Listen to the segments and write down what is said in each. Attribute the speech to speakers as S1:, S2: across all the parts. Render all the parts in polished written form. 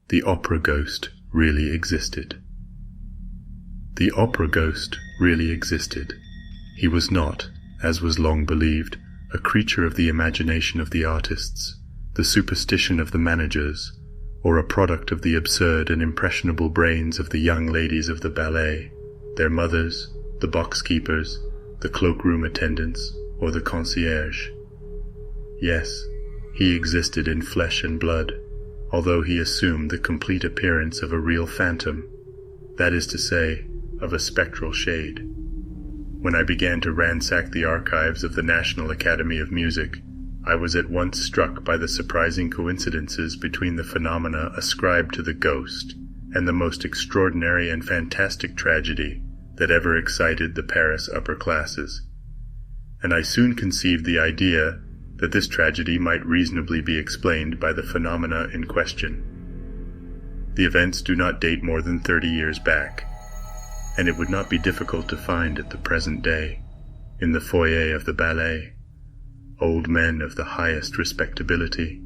S1: The opera ghost really existed. The opera ghost really existed. He was not, as was long believed, a creature of the imagination of the artists, the superstition of the managers, or a product of the absurd and impressionable brains of the young ladies of the ballet, their mothers, the box-keepers, the cloak-room attendants, or the concierge. Yes, he existed in flesh and blood, although he assumed the complete appearance of a real phantom, that is to say, of a spectral shade. When I began to ransack the archives of the National Academy of Music, I was at once struck by the surprising coincidences between the phenomena ascribed to the ghost and the most extraordinary and fantastic tragedy that ever excited the Paris upper classes. And I soon conceived the idea that this tragedy might reasonably be explained by the phenomena in question. The events do not date more than 30 years back, and it would not be difficult to find at the present day, in the foyer of the ballet, old men of the highest respectability,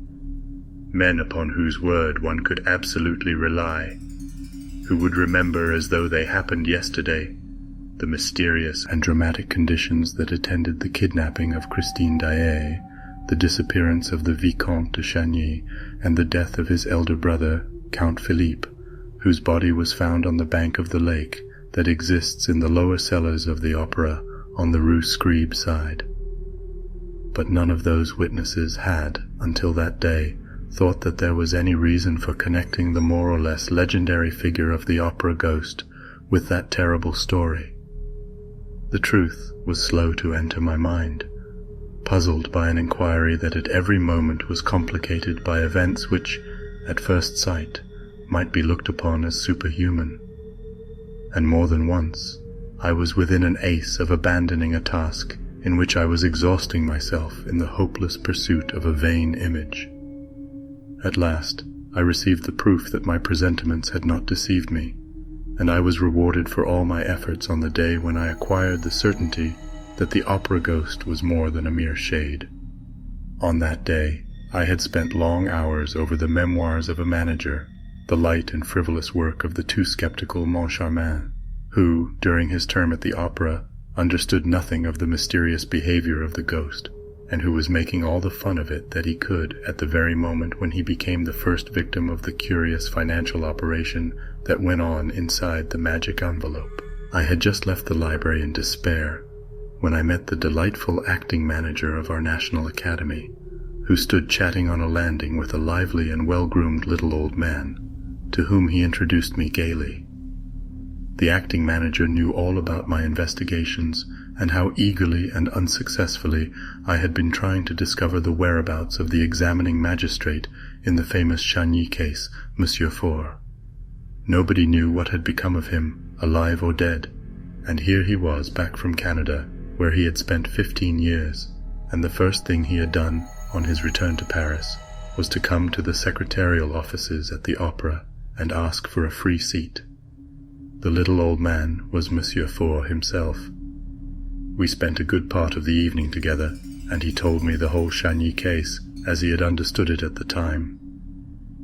S1: men upon whose word one could absolutely rely, who would remember as though they happened yesterday the mysterious and dramatic conditions that attended the kidnapping of Christine Daae, the disappearance of the Vicomte de Chagny, and the death of his elder brother, Count Philippe, whose body was found on the bank of the lake that exists in the lower cellars of the opera on the Rue Scribe side. But none of those witnesses had, until that day, thought that there was any reason for connecting the more or less legendary figure of the opera ghost with that terrible story. The truth was slow to enter my mind, puzzled by an inquiry that at every moment was complicated by events which, at first sight, might be looked upon as superhuman. And more than once, I was within an ace of abandoning a task in which I was exhausting myself in the hopeless pursuit of a vain image. At last, I received the proof that my presentiments had not deceived me, and I was rewarded for all my efforts on the day when I acquired the certainty that the opera ghost was more than a mere shade. On that day, I had spent long hours over the memoirs of a manager, the light and frivolous work of the too skeptical Moncharmin, who, during his term at the opera, understood nothing of the mysterious behavior of the ghost, and who was making all the fun of it that he could at the very moment when he became the first victim of the curious financial operation that went on inside the magic envelope. I had just left the library in despair when I met the delightful acting manager of our National Academy, who stood chatting on a landing with a lively and well-groomed little old man, to whom he introduced me gaily. The acting manager knew all about my investigations and how eagerly and unsuccessfully I had been trying to discover the whereabouts of the examining magistrate in the famous Chagny case, Monsieur Faure. Nobody knew what had become of him, alive or dead, and here he was back from Canada, where he had spent 15 years, and the first thing he had done on his return to Paris was to come to the secretarial offices at the opera and ask for a free seat. The little old man was Monsieur Faure himself. We spent a good part of the evening together, and he told me the whole Chagny case as he had understood it at the time.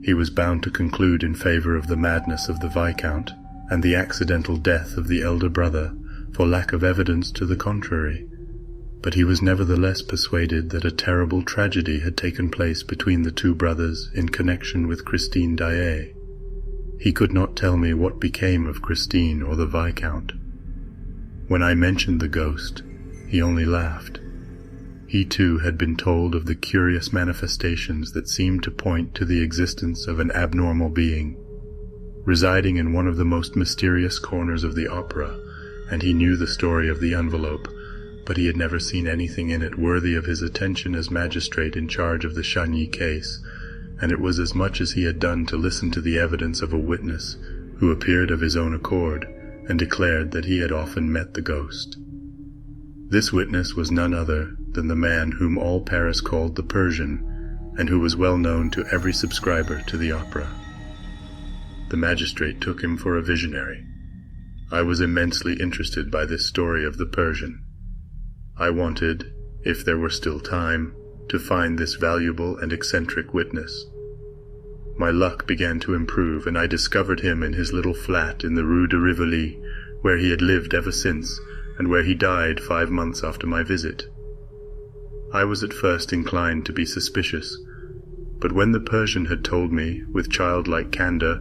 S1: He was bound to conclude in favor of the madness of the Viscount and the accidental death of the elder brother for lack of evidence to the contrary, but he was nevertheless persuaded that a terrible tragedy had taken place between the two brothers in connection with Christine Daae. He could not tell me what became of Christine or the Viscount. When I mentioned the ghost, he only laughed. He too had been told of the curious manifestations that seemed to point to the existence of an abnormal being, residing in one of the most mysterious corners of the opera, and he knew the story of the envelope, but he had never seen anything in it worthy of his attention as magistrate in charge of the Chagny case, and it was as much as he had done to listen to the evidence of a witness who appeared of his own accord and declared that he had often met the ghost. This witness was none other than the man whom all Paris called the Persian, and who was well known to every subscriber to the opera. The magistrate took him for a visionary. I was immensely interested by this story of the Persian. I wanted, if there were still time, to find this valuable and eccentric witness. my luck began to improve, and I discovered him in his little flat in the Rue de Rivoli, where he had lived ever since, and where he died 5 months after my visit. I was at first inclined to be suspicious, but when the Persian had told me, with childlike candor,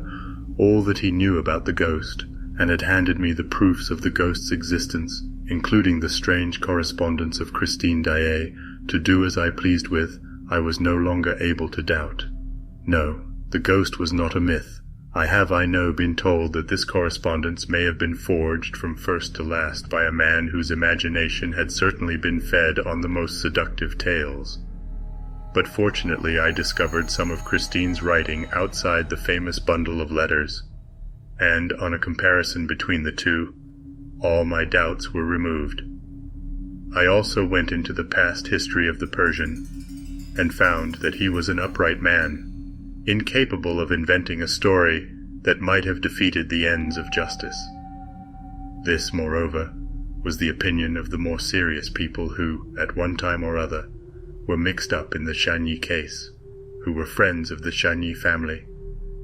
S1: all that he knew about the ghost, and had handed me the proofs of the ghost's existence, including the strange correspondence of Christine Daae, to do as I pleased with, I was no longer able to doubt. No, the ghost was not a myth. I know, been told that this correspondence may have been forged from first to last by a man whose imagination had certainly been fed on the most seductive tales. But fortunately I discovered some of Christine's writing outside the famous bundle of letters, and on a comparison between the two, all my doubts were removed. I also went into the past history of the Persian, and found that he was an upright man, incapable of inventing a story that might have defeated the ends of justice. This, moreover, was the opinion of the more serious people who, at one time or other, were mixed up in the Chagny case, who were friends of the Chagny family,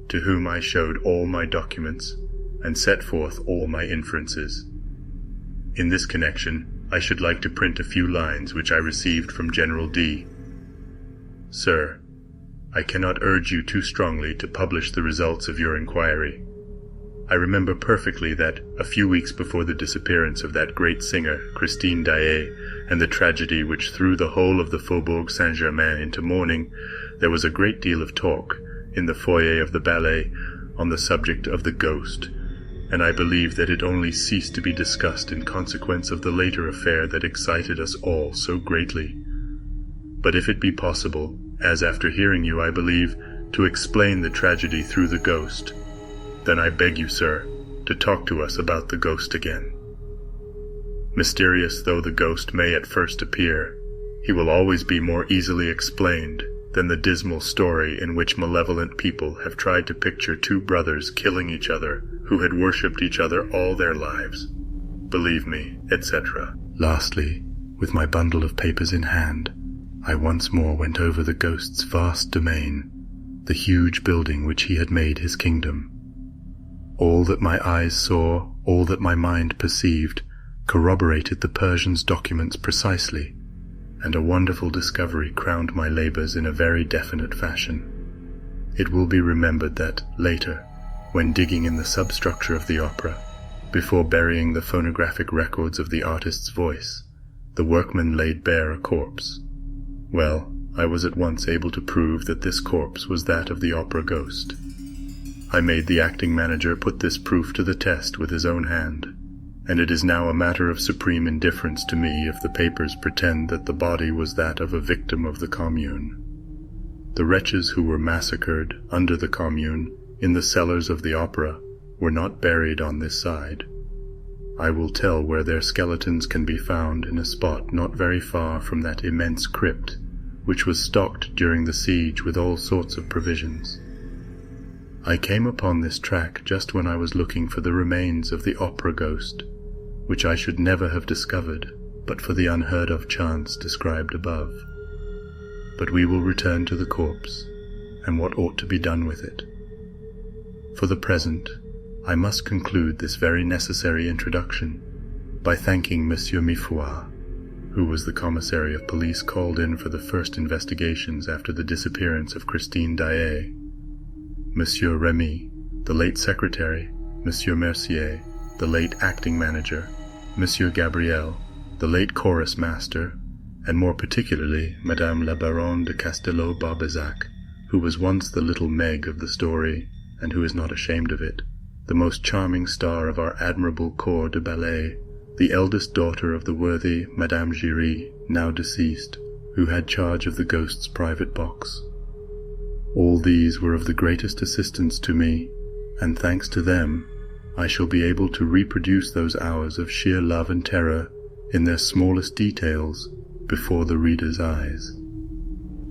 S1: to whom I showed all my documents and set forth all my inferences. In this connection, I should like to print a few lines which I received from General D. Sir, I cannot urge you too strongly to publish the results of your inquiry. I remember perfectly that, a few weeks before the disappearance of that great singer, Christine Daae, and the tragedy which threw the whole of the Faubourg Saint-Germain into mourning, there was a great deal of talk, in the foyer of the ballet, on the subject of the ghost, and I believe that it only ceased to be discussed in consequence of the later affair that excited us all so greatly. But if it be possible, as after hearing you I believe, to explain the tragedy through the ghost, then I beg you, sir, to talk to us about the ghost again. Mysterious though the ghost may at first appear, he will always be more easily explained than the dismal story in which malevolent people have tried to picture two brothers killing each other who had worshipped each other all their lives. Believe me, etc. Lastly, with my bundle of papers in hand, I once more went over the ghost's vast domain, the huge building which he had made his kingdom. All that my eyes saw, all that my mind perceived, corroborated the Persian's documents precisely, and a wonderful discovery crowned my labors in a very definite fashion. It will be remembered that, later, when digging in the substructure of the opera, before burying the phonographic records of the artist's voice, the workman laid bare a corpse. Well, I was at once able to prove that this corpse was that of the opera ghost. I made the acting manager put this proof to the test with his own hand, and it is now a matter of supreme indifference to me if the papers pretend that the body was that of a victim of the Commune. The wretches who were massacred under the Commune in the cellars of the opera were not buried on this side. I will tell where their skeletons can be found in a spot not very far from that immense crypt, which was stocked during the siege with all sorts of provisions. I came upon this track just when I was looking for the remains of the opera ghost, which I should never have discovered but for the unheard-of chance described above. But we will return to the corpse, and what ought to be done with it. For the present, I must conclude this very necessary introduction by thanking Monsieur Mifois, who was the commissary of police called in for the first investigations after the disappearance of Christine Daae, Monsieur Remy, the late secretary, Monsieur Mercier, the late acting manager, Monsieur Gabriel, the late chorus master, and more particularly Madame la Baronne de Castelot-Barbezac, who was once the little Meg of the story, and who is not ashamed of it, the most charming star of our admirable corps de ballet, the eldest daughter of the worthy Madame Giry, now deceased, who had charge of the ghost's private box. All these were of the greatest assistance to me, and thanks to them, I shall be able to reproduce those hours of sheer love and terror in their smallest details before the reader's eyes.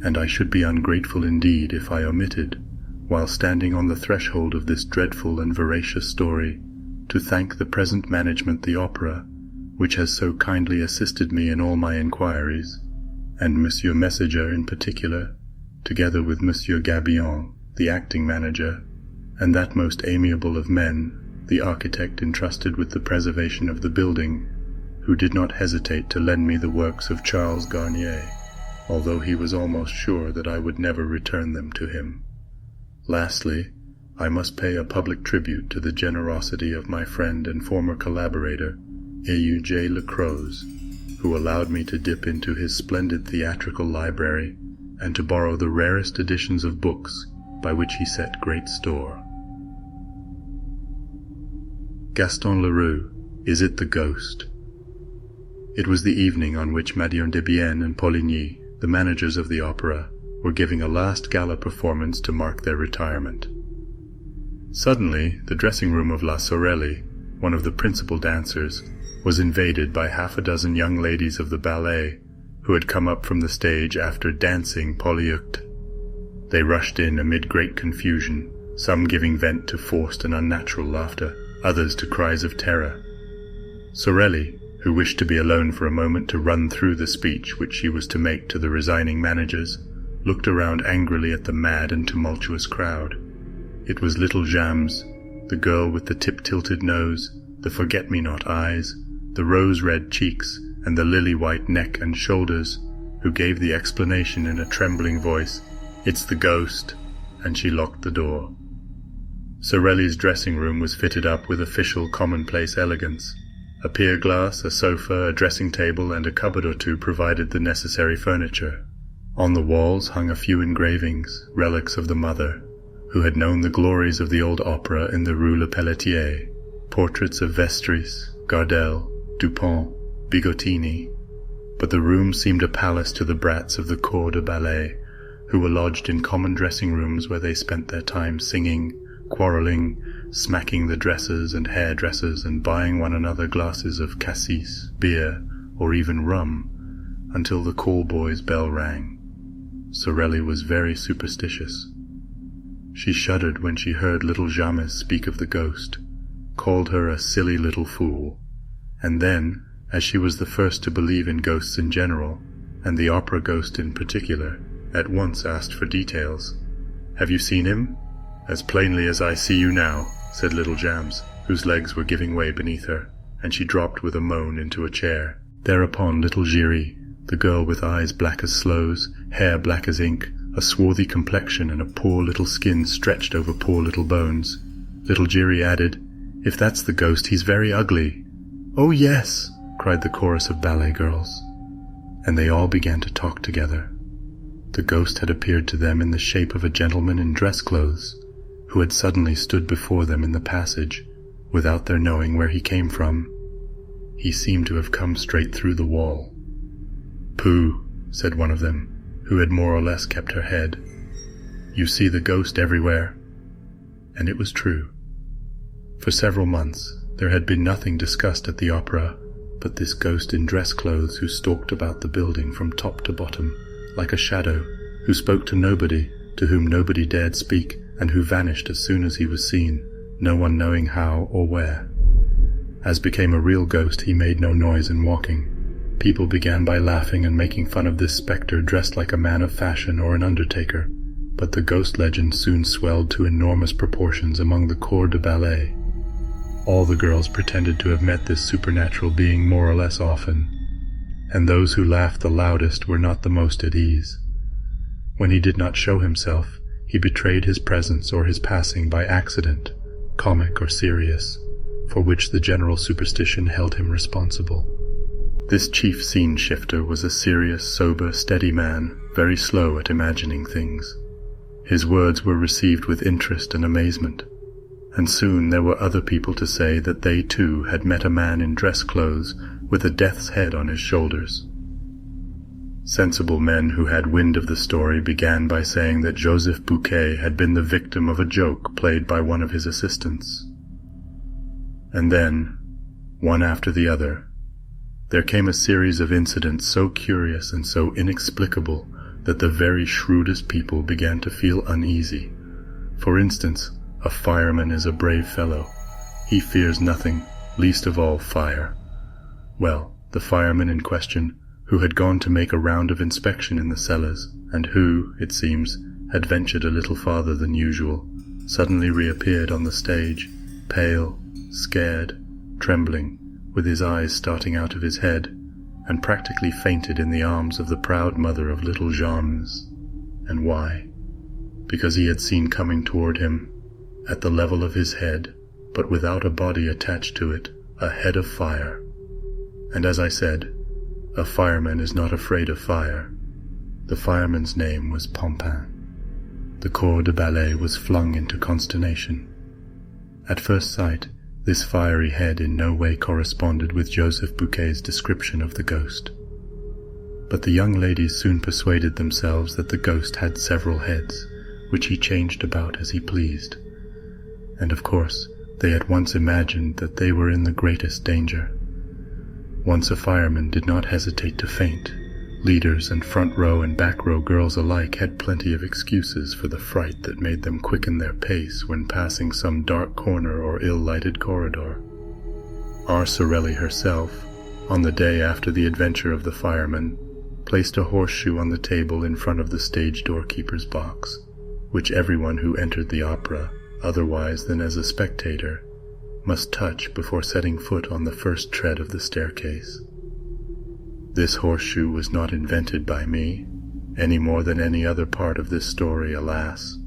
S1: And I should be ungrateful indeed if I omitted, while standing on the threshold of this dreadful and veracious story, to thank the present management the opera, which has so kindly assisted me in all my inquiries, and Monsieur Messager in particular, together with Monsieur Gabillon, the acting manager, and that most amiable of men, the architect entrusted with the preservation of the building, who did not hesitate to lend me the works of Charles Garnier, although he was almost sure that I would never return them to him. Lastly, I must pay a public tribute to the generosity of my friend and former collaborator, J. Lacroze, who allowed me to dip into his splendid theatrical library and to borrow the rarest editions of books by which he set great store. Gaston Leroux, Is It the Ghost? It was the evening on which Madame de Bienne and Poligny, the managers of the opera, were giving a last gala performance to mark their retirement. Suddenly, the dressing-room of La Sorelli, one of the principal dancers, was invaded by half a dozen young ladies of the ballet who had come up from the stage after dancing Polyeucte. They rushed in amid great confusion, some giving vent to forced and unnatural laughter, others to cries of terror. Sorelli, who wished to be alone for a moment to run through the speech which she was to make to the resigning managers, looked around angrily at the mad and tumultuous crowd. It was little James, the girl with the tip-tilted nose, the forget-me-not eyes, the rose-red cheeks, and the lily-white neck and shoulders, who gave the explanation in a trembling voice, "It's the ghost," and she locked the door. Sorelli's dressing-room was fitted up with official commonplace elegance. A pier-glass, a sofa, a dressing-table, and a cupboard or two provided the necessary furniture. On the walls hung a few engravings, relics of the mother, who had known the glories of the old opera in the Rue Le Pelletier, portraits of Vestris, Gardel, Dupont, Bigottini. But the room seemed a palace to the brats of the corps de ballet, who were lodged in common dressing-rooms where they spent their time singing, quarrelling, smacking the dressers and hairdressers, and buying one another glasses of cassis, beer, or even rum, until the call-boy's bell rang. Sorelli was very superstitious. She shuddered when she heard little James speak of the ghost, called her a silly little fool, and then, as she was the first to believe in ghosts in general, and the opera ghost in particular, at once asked for details. "Have you seen him?" "As plainly as I see you now," said little James, whose legs were giving way beneath her, and she dropped with a moan into a chair. Thereupon little Giry, the girl with eyes black as sloes, hair black as ink, a swarthy complexion, and a poor little skin stretched over poor little bones. Little Giry added, "If that's the ghost, he's very ugly." "Oh yes," cried the chorus of ballet girls. And they all began to talk together. The ghost had appeared to them in the shape of a gentleman in dress clothes, who had suddenly stood before them in the passage, without their knowing where he came from. He seemed to have come straight through the wall. "Pooh," said one of them, who had more or less kept her head. "You see the ghost everywhere." And it was true. For several months there had been nothing discussed at the opera but this ghost in dress clothes who stalked about the building from top to bottom, like a shadow, who spoke to nobody, to whom nobody dared speak, and who vanished as soon as he was seen, no one knowing how or where. As became a real ghost, he made no noise in walking. People began by laughing and making fun of this spectre dressed like a man of fashion or an undertaker, but the ghost legend soon swelled to enormous proportions among the corps de ballet. All the girls pretended to have met this supernatural being more or less often, and those who laughed the loudest were not the most at ease. When he did not show himself, he betrayed his presence or his passing by accident, comic or serious, for which the general superstition held him responsible. This chief scene-shifter was a serious, sober, steady man, very slow at imagining things. His words were received with interest and amazement, and soon there were other people to say that they too had met a man in dress clothes with a death's head on his shoulders. Sensible men who had wind of the story began by saying that Joseph Bouquet had been the victim of a joke played by one of his assistants. And then, one after the other, there came a series of incidents so curious and so inexplicable that the very shrewdest people began to feel uneasy. For instance, a fireman is a brave fellow. He fears nothing, least of all fire. Well, the fireman in question, who had gone to make a round of inspection in the cellars, and who, it seems, had ventured a little farther than usual, suddenly reappeared on the stage, pale, scared, trembling, with his eyes starting out of his head, and practically fainted in the arms of the proud mother of little Jean's. And why? Because he had seen coming toward him, at the level of his head, but without a body attached to it, a head of fire. And as I said, a fireman is not afraid of fire. The fireman's name was Pompin. The corps de ballet was flung into consternation. At first sight, this fiery head in no way corresponded with Joseph Bouquet's description of the ghost. But the young ladies soon persuaded themselves that the ghost had several heads, which he changed about as he pleased. And of course, they at once imagined that they were in the greatest danger. Once a fireman did not hesitate to faint. Leaders and front row and back row girls alike had plenty of excuses for the fright that made them quicken their pace when passing some dark corner or ill-lighted corridor. Our Sorelli herself, on the day after the adventure of the fireman, placed a horseshoe on the table in front of the stage doorkeeper's box, which everyone who entered the opera, otherwise than as a spectator, must touch before setting foot on the first tread of the staircase. This horseshoe was not invented by me, any more than any other part of this story, alas.